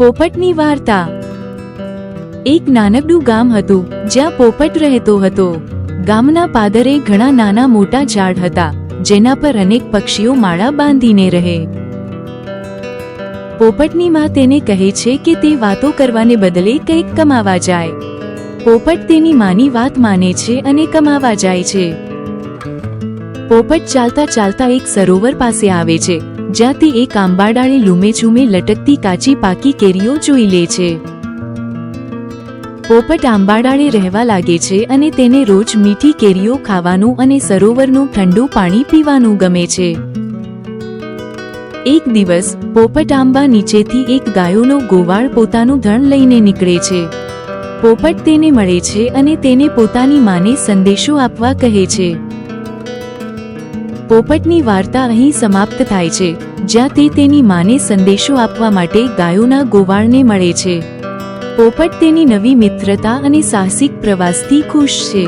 પોપટની વાર્તા। એક નાનકડું ગામ હતું જ્યાં પોપટ રહેતો હતો। ગામના પાદરે ઘણા નાના મોટા ઝાડ હતા જેના પર અનેક પક્ષીઓ માળા બાંધીને રહે। પોપટની માં તેને કહે છે કે તે વાતો કરવાને બદલે કંઈક કમાવા જાય। પોપટ તેની માની વાત માને છે અને કમાવા જાય છે। પોપટ ચાલતા ચાલતા એક સરોવર પાસે આવે છે જ્યાં તે એક આંબાડાળે લૂમે ઝૂમે લટકતી કાચી પાકી કેરીઓ જોઈ લે છે। પોપટ આંબાડાળે રહેવા લાગે છે અને તેને રોજ મીઠી કેરીઓ ખાવાનું અને સરોવરનું ઠંડુ પાણી પીવાનું ગમે છે। એક દિવસ પોપટ આંબા નીચેથી એક ગાયોનો ગોવાળ પોતાનું ધણ લઈને નીકળે છે। પોપટ તેને મળે છે અને તેને પોતાની માને સંદેશો આપવા કહે છે। પોપટની વાર્તા અહીં સમાપ્ત થાય છે જ્યાં તે તેની માને સંદેશો આપવા માટે ગાયોના ગોવાળને મળે છે। પોપટ તેની નવી મિત્રતા અને સાહસિક પ્રવાસથી ખુશ છે।